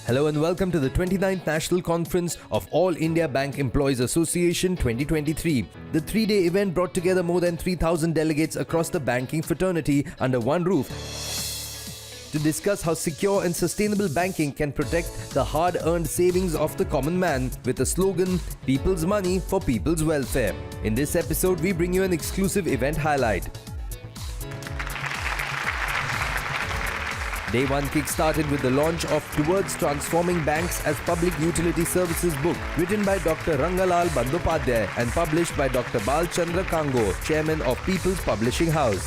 Hello and welcome to the 29th National Conference of All India Bank Employees Association 2023. The three-day event brought together more than 3,000 delegates across the banking fraternity under one roof to discuss how secure and sustainable banking can protect the hard-earned savings of the common man with the slogan, People's Money for People's Welfare. In this episode, we bring you an exclusive event highlight. Day 1 kick-started with the launch of Towards Transforming Banks as Public Utility Services book, written by Dr. Rangalal Bandyopadhyay and published by Dr. Balchandra Kango, Chairman of People's Publishing House.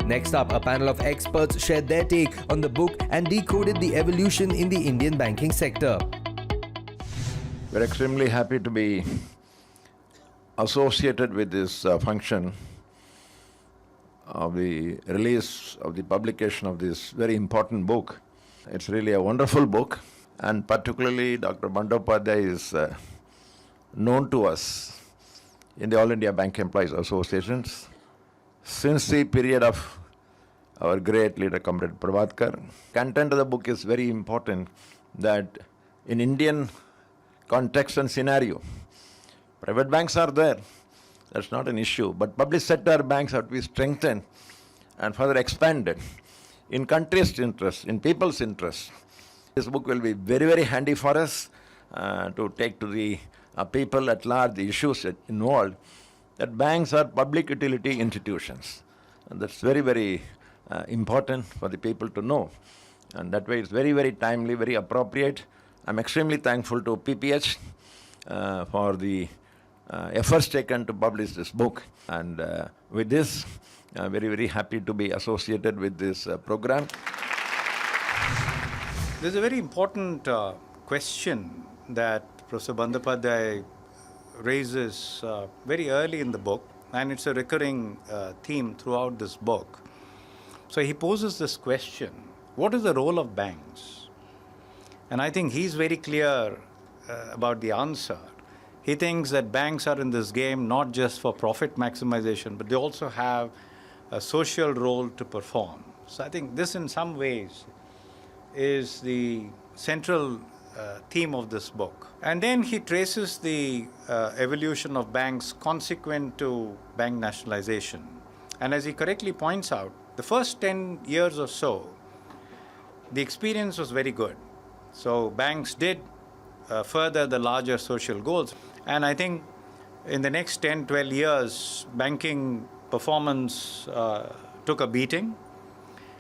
Next up, a panel of experts shared their take on the book and decoded the evolution in the Indian banking sector. We're extremely happy to be associated with this function of the release of the publication of this very important book. It's really a wonderful book, and particularly Dr. Bandyopadhyay is known to us in the All India Bank Employees Associations since the period of our great leader, Comrade Prabhatkar. Content of the book is very important, that in Indian context and scenario, private banks are there. That's not an issue. But public sector banks have to be strengthened and further expanded in country's interest, in people's interest. This book will be very, very handy for us to take to the people at large the issues involved, that banks are public utility institutions. And that's very, very important for the people to know. And that way it's very, very timely, very appropriate. I'm extremely thankful to PPH for the efforts taken to publish this book, and with this, very, very happy to be associated with this program. There's a very important question that Professor Bandyopadhyay raises very early in the book, and it's a recurring theme throughout this book. So he poses this question: what is the role of banks? And I think he's very clear about the answer. He thinks that banks are in this game not just for profit maximization, but they also have a social role to perform. So I think this in some ways is the central theme of this book. And then he traces the evolution of banks consequent to bank nationalization. And as he correctly points out, the first 10 years or so, the experience was very good. So banks did further the larger social goals. And I think in the next 10, 12 years, banking performance took a beating.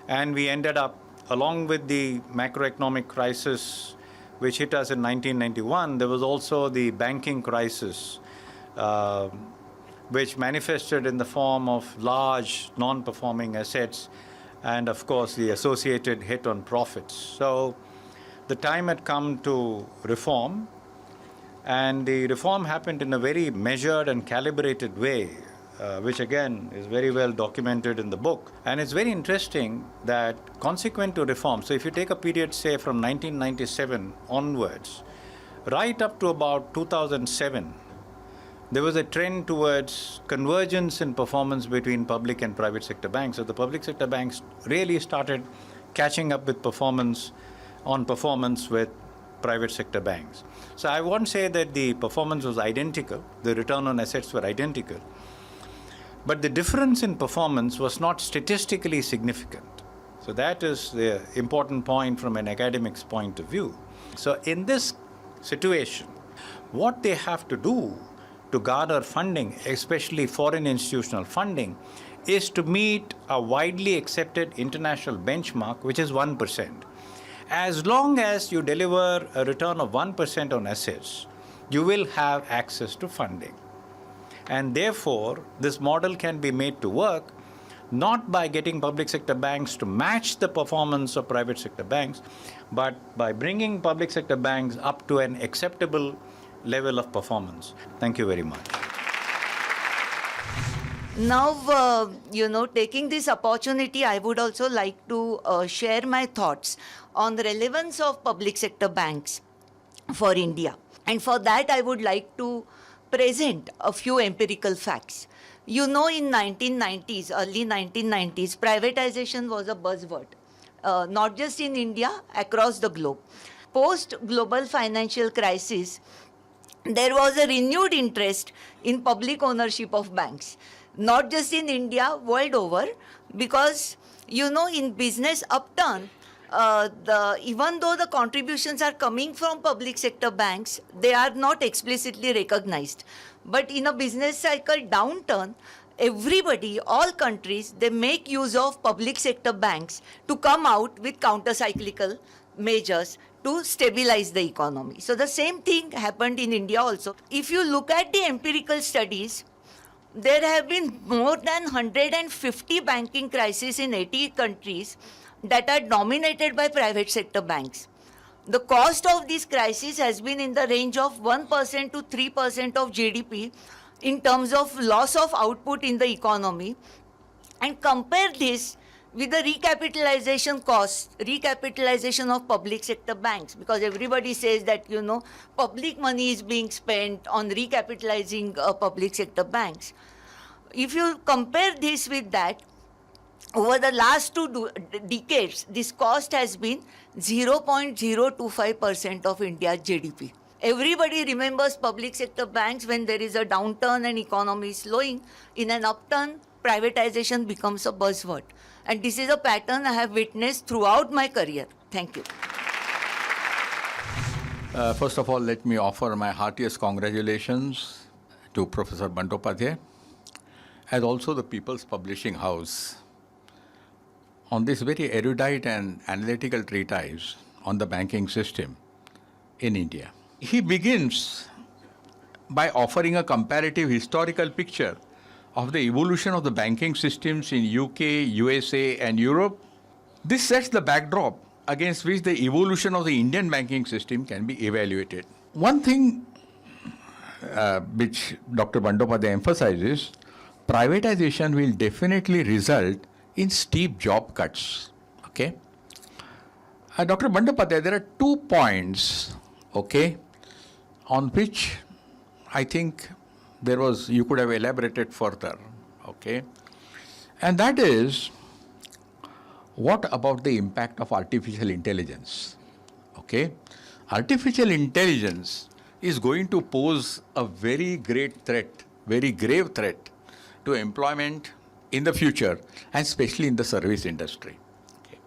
And we ended up, along with the macroeconomic crisis which hit us in 1991, there was also the banking crisis, which manifested in the form of large non-performing assets and, of course, the associated hit on profits. So the time had come to reform, and the reform happened in a very measured and calibrated way, which again is very well documented in the book. And it's very interesting that consequent to reform, so if you take a period, say, from 1997 onwards, right up to about 2007, there was a trend towards convergence in performance between public and private sector banks. So the public sector banks really started catching up with performance with private sector banks. So I won't say that the performance was identical, the return on assets were identical, but the difference in performance was not statistically significant. So that is the important point from an academic's point of view. So in this situation, what they have to do to garner funding, especially foreign institutional funding, is to meet a widely accepted international benchmark, which is 1%. As long as you deliver a return of 1% on assets, you will have access to funding. And therefore, this model can be made to work not by getting public sector banks to match the performance of private sector banks, but by bringing public sector banks up to an acceptable level of performance. Thank you very much. Now, taking this opportunity, I would also like to share my thoughts on the relevance of public sector banks for India. And for that, I would like to present a few empirical facts. In 1990s, early 1990s, privatization was a buzzword. not just in India, across the globe. Post global financial crisis, there was a renewed interest in public ownership of banks, not just in India, world over, because in business upturn, even though the contributions are coming from public sector banks, they are not explicitly recognized. But in a business cycle downturn, everybody, all countries, they make use of public sector banks to come out with counter-cyclical measures to stabilize the economy. So the same thing happened in India also. If you look at the empirical studies, there have been more than 150 banking crises in 80 countries that are dominated by private sector banks. The cost of these crises has been in the range of 1% to 3% of GDP in terms of loss of output in the economy. And compare this with the recapitalization costs, recapitalization of public sector banks, because everybody says that, public money is being spent on recapitalizing public sector banks. If you compare this with that, over the last two decades, this cost has been 0.025% of India's GDP. Everybody remembers public sector banks when there is a downturn and economy is slowing. In an upturn, privatization becomes a buzzword. And this is a pattern I have witnessed throughout my career. Thank you. First of all, let me offer my heartiest congratulations to Professor Bandyopadhyay, as also the People's Publishing House, on this very erudite and analytical treatise on the banking system in India. He begins by offering a comparative historical picture of the evolution of the banking systems in UK, USA, and Europe. This sets the backdrop against which the evolution of the Indian banking system can be evaluated. One thing which Dr. Bandyopadhyay emphasizes, privatization will definitely result in steep job cuts. Okay? Dr. Bandyopadhyay, there are 2 points, okay, on which I think you could have elaborated further, okay? And that is, what about the impact of artificial intelligence? Okay? Artificial intelligence is going to pose a very great threat, very grave threat to employment in the future, and especially in the service industry. Okay?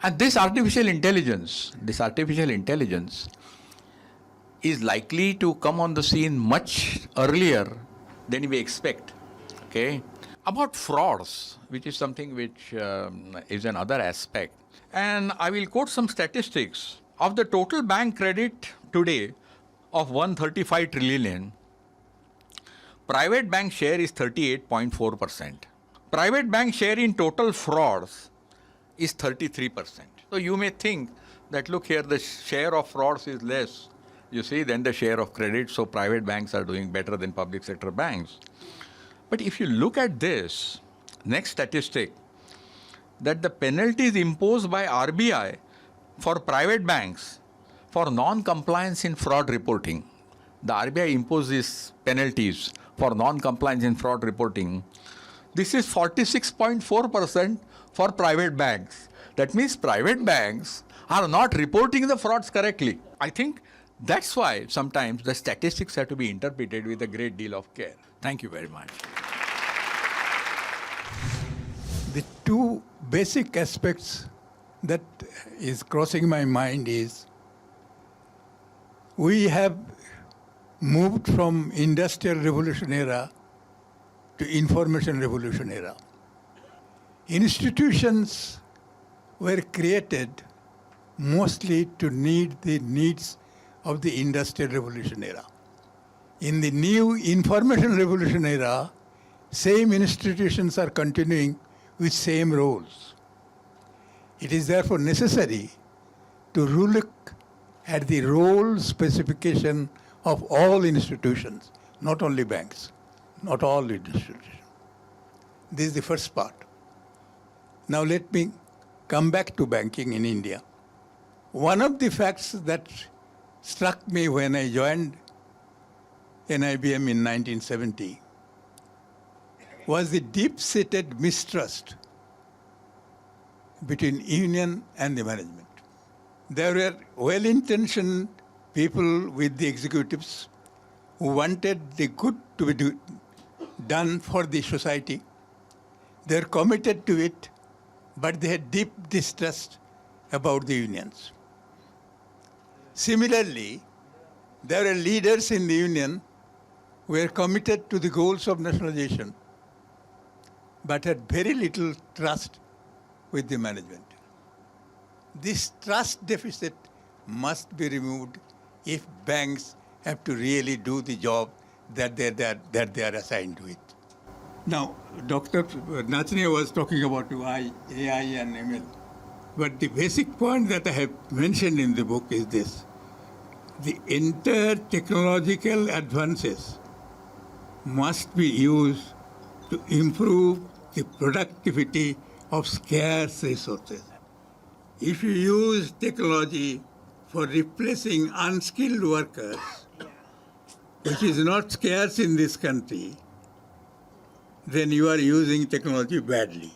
And this artificial intelligence is likely to come on the scene much earlier than we expect. Okay? About frauds, which is something which is another aspect. And I will quote some statistics. Of the total bank credit today of 135 trillion, private bank share is 38.4%. Private bank share in total frauds is 33%. So you may think that, look here, the share of frauds is less, you see, than the share of credit, so private banks are doing better than public sector banks. But if you look at this, next statistic, that the penalties imposed by RBI for private banks for non-compliance in fraud reporting, the RBI imposes penalties for non-compliance in fraud reporting. This is 46.4% for private banks. That means private banks are not reporting the frauds correctly. I think that's why sometimes the statistics have to be interpreted with a great deal of care. Thank you very much. The 2 basic aspects that is crossing my mind is, we have moved from industrial revolution era to information revolution era. Institutions were created mostly to meet the needs of the industrial revolution era. In the new information revolution era, same institutions are continuing with same roles. It is therefore necessary to look at the role specification of all institutions, not only banks, not all institutions. This is the first part. Now let me come back to banking in India. One of the facts that struck me when I joined NIBM in 1970 was the deep-seated mistrust between union and the management. There were well-intentioned people with the executives who wanted the good to be done for the society. They're committed to it, but they had deep distrust about the unions. Similarly, there are leaders in the union who were committed to the goals of nationalization, but had very little trust with the management. This trust deficit must be removed if banks have to really do the job that they are assigned to it. Now, Dr. Nachne was talking about AI and ML. But the basic point that I have mentioned in the book is this. The entire technological advances must be used to improve the productivity of scarce resources. If you use technology for replacing unskilled workers, which is not scarce in this country, then you are using technology badly.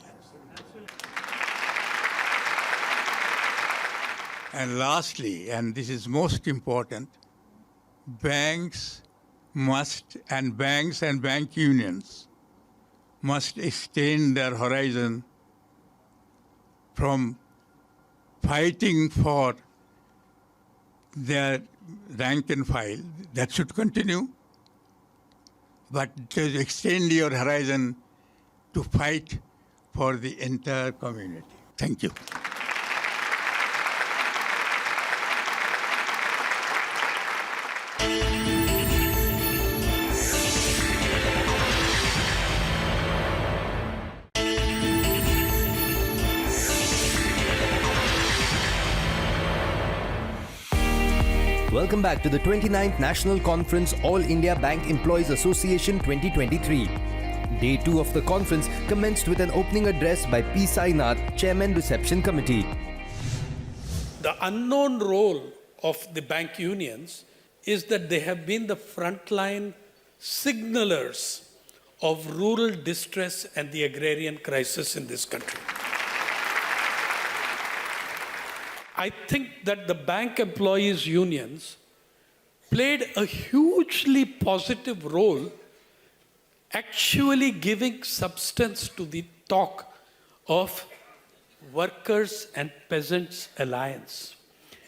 And lastly, and this is most important, banks and bank unions must extend their horizon from fighting for their rank and file. That should continue. But to extend your horizon to fight for the entire community. Thank you. Welcome back to the 29th National Conference All India Bank Employees Association 2023. Day 2 of the conference commenced with an opening address by P. Sainath, Chairman Reception Committee. The unknown role of the bank unions is that they have been the frontline signalers of rural distress and the agrarian crisis in this country. I think that the bank employees unions played a hugely positive role actually giving substance to the talk of Workers and Peasants Alliance.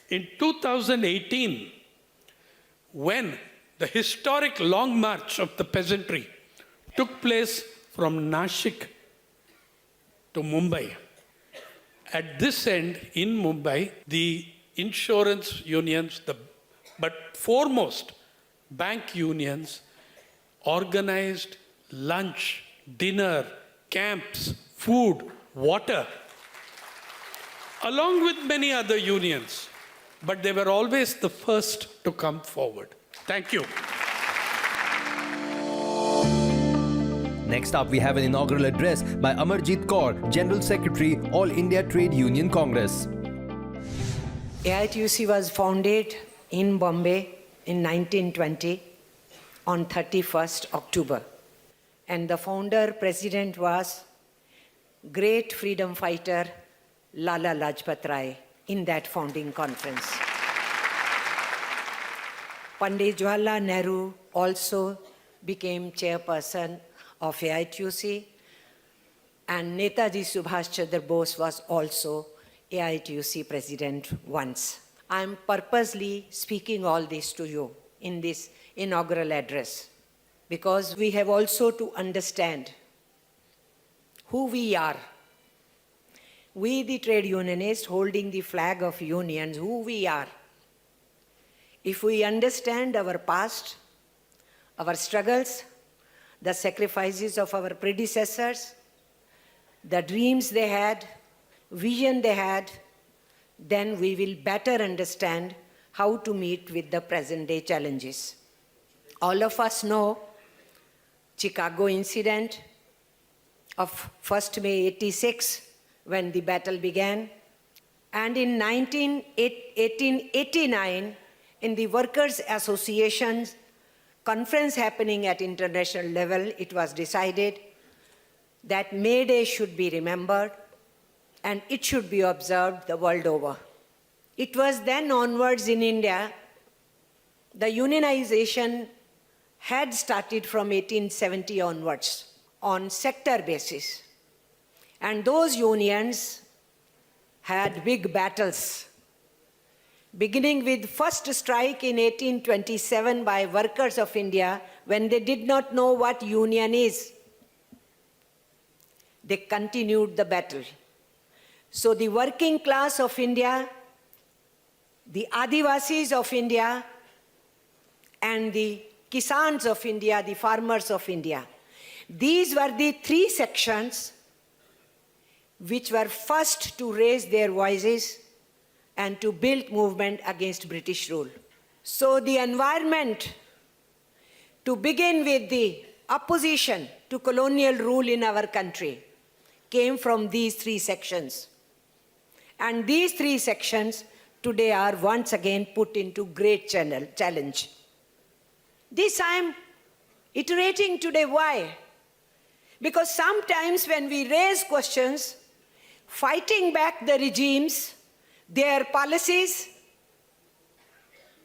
In 2018, when the historic long march of the peasantry took place from Nashik to Mumbai, at this end in Mumbai, the insurance unions, but foremost bank unions, organized lunch, dinner, camps, food, water, along with many other unions. But they were always the first to come forward. Thank you. Next up, we have an inaugural address by Amarjit Kaur, General Secretary, All India Trade Union Congress. AITUC was founded in Bombay in 1920 on 31st October. And the founder president was great freedom fighter Lala Lajpat Rai in that founding conference. Pandit Jawaharlal Nehru also became chairperson of AITUC, and Netaji Subhash Chandra Bose was also AITUC president once. I am purposely speaking all this to you in this inaugural address because we have also to understand who we are. We, the trade unionists holding the flag of unions, who we are. If we understand our past, our struggles, the sacrifices of our predecessors, the dreams they had, vision they had, then we will better understand how to meet with the present day challenges. All of us know Chicago incident of 1st May 86 when the battle began, and in 1889 in the Workers' Association's conference happening at international level, it was decided that May Day should be remembered and it should be observed the world over. It was then onwards in India, the unionization had started from 1870 onwards on sector basis. And those unions had big battles, beginning with first strike in 1827 by workers of India when they did not know what union is. They continued the battle. So the working class of India, the Adivasis of India, and the Kisans of India, the farmers of India, these were the three sections which were first to raise their voices and to build movement against British rule. So the environment to begin with the opposition to colonial rule in our country came from these three sections. And these three sections today are once again put into great challenge. This I am iterating today. Why? Because sometimes when we raise questions, fighting back the regimes, their policies,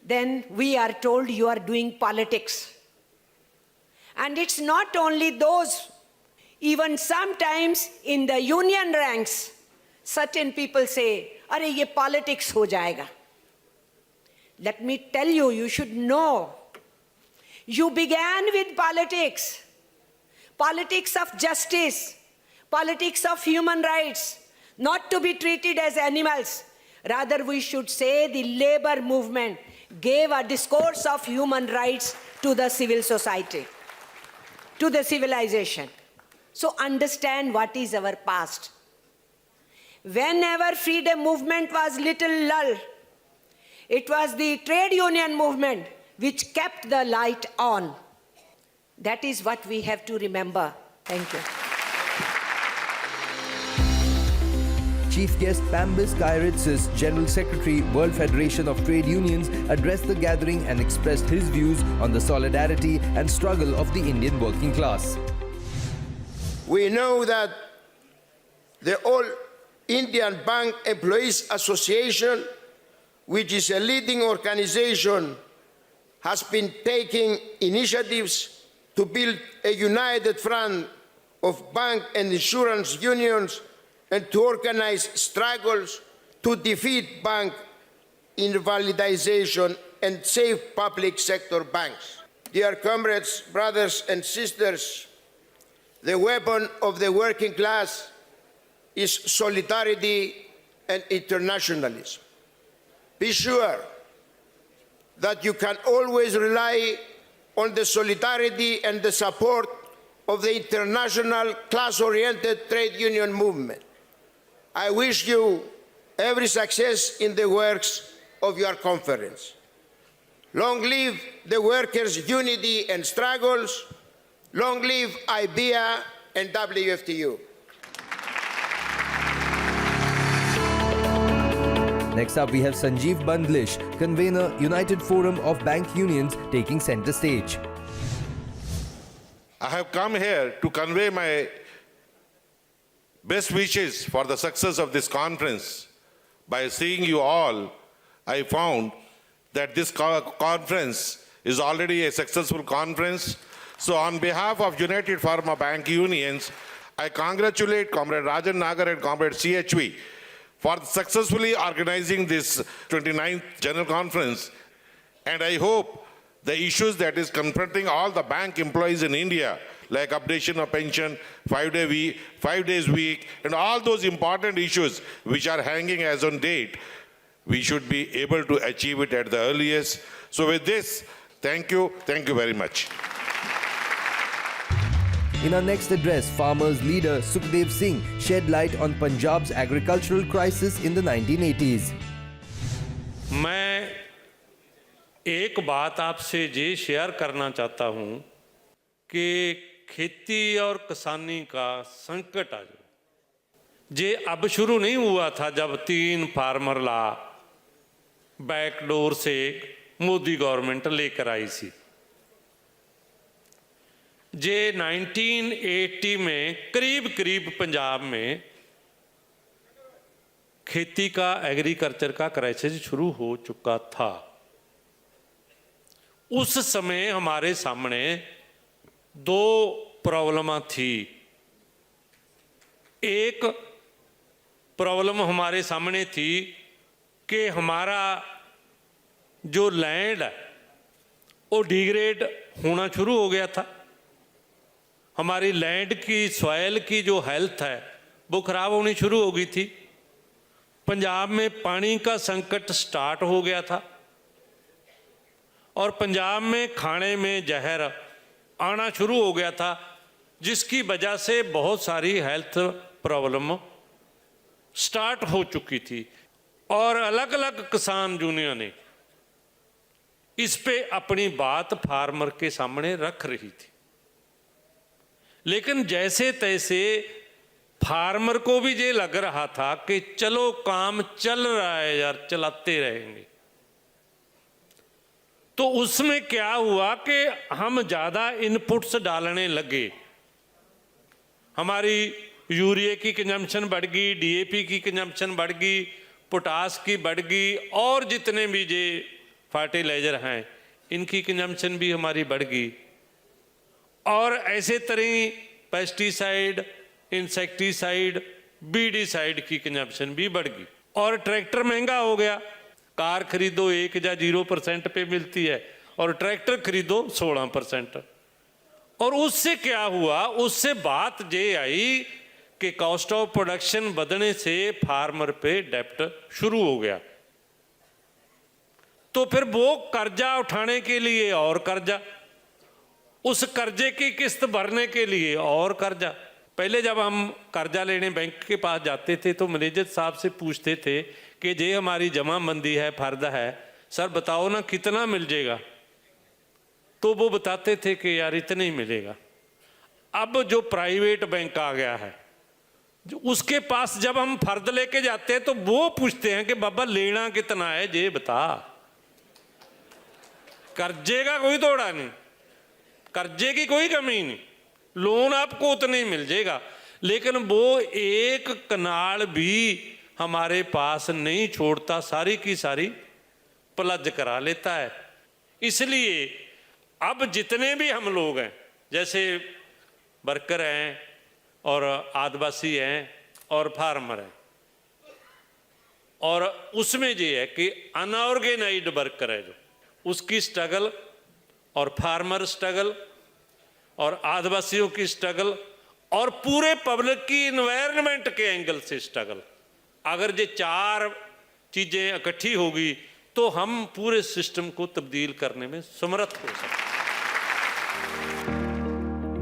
then we are told you are doing politics. And it's not only those, even sometimes in the union ranks, certain people say, "Are ye politics ho jayega." Let me tell you, you should know, you began with politics. Politics of justice, politics of human rights, not to be treated as animals. Rather, we should say the labor movement gave a discourse of human rights to the civil society, to the civilization. So understand what is our past. Whenever freedom movement was little lull, it was the trade union movement which kept the light on. That is what we have to remember. Thank you. Chief guest Pambis Kairitsis, General Secretary, World Federation of Trade Unions, addressed the gathering and expressed his views on the solidarity and struggle of the Indian working class. We know that the All Indian Bank Employees Association, which is a leading organization, has been taking initiatives to build a united front of bank and insurance unions and to organize struggles to defeat bank invalidization and save public sector banks. Dear comrades, brothers and sisters, the weapon of the working class is solidarity and internationalism. Be sure that you can always rely on the solidarity and the support of the international class-oriented trade union movement. I wish you every success in the works of your conference. Long live the workers' unity and struggles. Long live IBEA and WFTU. Next up, we have Sanjeev Bandlish, convener, United Forum of Bank Unions, taking center stage. I have come here to convey my best wishes for the success of this conference. By seeing you all, I found that this conference is already a successful conference. So on behalf of United Forum of Bank Unions, I congratulate Comrade Rajan Nagar and Comrade CHV for successfully organizing this 29th General Conference. And I hope the issues that is confronting all the bank employees in India, like updation of pension, 5 days week, and all those important issues which are hanging as on date, we should be able to achieve it at the earliest. So with this, thank you very much. In our next address, Farmers leader Sukhdev Singh shed light on Punjab's agricultural crisis in the 1980s. मैं एक बात आपसे ये share करना चाहता हूँ कि खेती और किसानी का संकट आज ये अब शुरू नहीं हुआ था जब 3 फार्मर लॉ बैकडोर से मोदी गवर्नमेंट लेकर आई थी। ये 1980 में करीब पंजाब में खेती का, एग्रीकल्चर का क्राइसिस शुरू हो चुका था। उस समय हमारे सामने दो प्रॉब्लम थी। एक प्रॉब्लम हमारे सामने थी कि हमारा जो लैंड है वो डिग्रेड होना शुरू हो गया था। हमारी लैंड की, सॉइल की जो हेल्थ है वो खराब होनी शुरू हो गई थी। पंजाब में पानी का संकट स्टार्ट हो गया था और पंजाब में खाने में जहर आना शुरू हो गया था, जिसकी वजह से बहुत सारी हेल्थ प्रॉब्लम स्टार्ट हो चुकी थी और अलग अलग किसान यूनियन ने इस पे अपनी बात फार्मर के सामने रख रही थी। लेकिन जैसे तैसे फार्मर को भी ये लग रहा था कि चलो काम चल रहा है यार, चलाते रहेंगे। तो उसमें क्या हुआ कि हम ज्यादा इनपुट्स डालने लगे। हमारी यूरिया की कंजम्पशन बढ़ गई, डीएपी की कंजम्पशन बढ़ गई, पोटास की बढ़ गई और जितने भी ये फर्टिलाइजर हैं इनकी कंजम्पशन भी हमारी बढ़ गई। और ऐसे तरह पेस्टिसाइड, इंसेक्टिसाइड, बीडीसाइड की कंजम्पशन भी बढ़ गई और ट्रैक्टर महंगा हो गया। कार खरीदो 1 या 0% पे मिलती है और ट्रैक्टर खरीदो 16%। और उससे क्या हुआ, उससे बात ये आई कि कॉस्ट ऑफ प्रोडक्शन बढ़ने से फार्मर पे डेप्ट शुरू हो गया। तो फिर वो कर्जा उठाने के लिए और कर्जा, उस कर्जे की किस्त भरने के लिए और कर्जा। पहले जब हम कर्जा लेने बैंक के पास जाते थे तो मैनेजर साहब से पूछते थे कि ये हमारी जमाबंदी है, फर्द है, सर बताओ ना कितना मिल जाएगा। तो वो बताते थे कि यार इतना ही मिलेगा। अब जो प्राइवेट बैंक आ गया है, जो उसके पास जब हम फर्द लेके जाते हैं तो वो पूछते हैं कि बाबा लेना कितना है ये बता। कर्जे का कोई तोड़ा नहीं, कर्जे की कोई कमी नहीं, लोन आपको उतना ही मिल जाएगा। लेकिन वो एक कनाल भी हमारे पास नहीं छोड़ता, सारी की सारी प्लज करा लेता है। इसलिए अब जितने भी हम लोग हैं, जैसे वर्कर हैं और आदिवासी हैं और फार्मर हैं, और उसमें ये है कि अनऑर्गेनाइज्ड वर्कर है जो, उसकी स्ट्रगल और फार्मर स्ट्रगल और आदिवासियों की स्ट्रगल और पूरे पब्लिक की इन्वायरमेंट के एंगल से स्ट्रगल, अगर ये चार चीजें इकट्ठी होगी तो हम पूरे सिस्टम को तब्दील करने में समर्थ हो सकते हैं।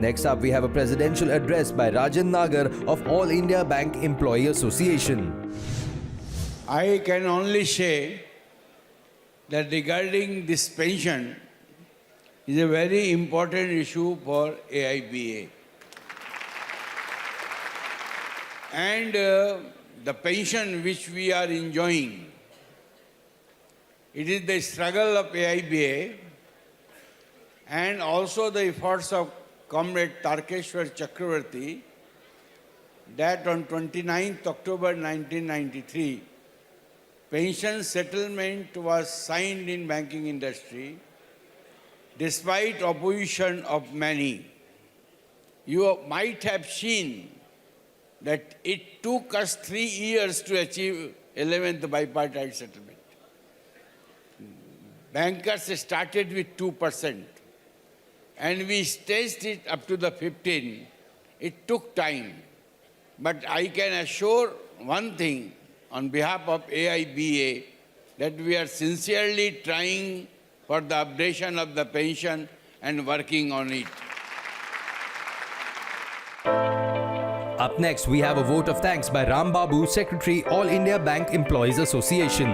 Next up, we have a presidential address by Rajan Nagar of All India Bank Employee Association. I can only say that regarding this pension is a very important issue for AIBA. And the pension which we are enjoying, it is the struggle of AIBA and also the efforts of Comrade Tarkeshwar Chakravarti that on 29th October 1993, pension settlement was signed in banking industry despite opposition of many. You might have seen that it took us 3 years to achieve 11th bipartite settlement. Bankers started with 2%. And we staged it up to the 15. It took time. But I can assure one thing on behalf of AIBA, that we are sincerely trying for the updation of the pension and working on it. Up next, we have a vote of thanks by Ram Babu, Secretary, All India Bank Employees Association.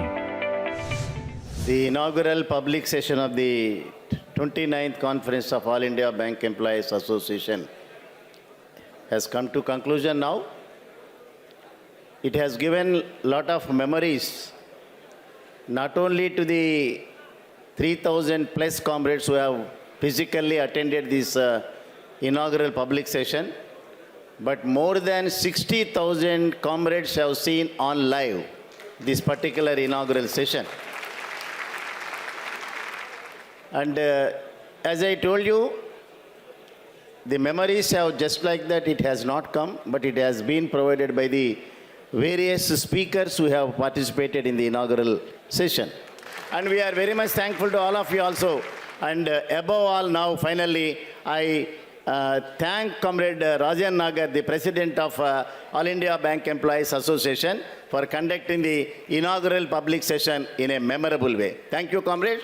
The inaugural public session of the 29th Conference of All India Bank Employees Association has come to conclusion now. It has given a lot of memories, not only to the 3,000 plus comrades who have physically attended this inaugural public session, but more than 60,000 comrades have seen on live this particular inaugural session. And as I told you, the memories have just like that, it has not come, but it has been provided by the various speakers who have participated in the inaugural session. And we are very much thankful to all of you also. And above all now, finally, I thank Comrade Rajan Nagar, the President of All India Bank Employees Association, for conducting the inaugural public session in a memorable way. Thank you, Comrade.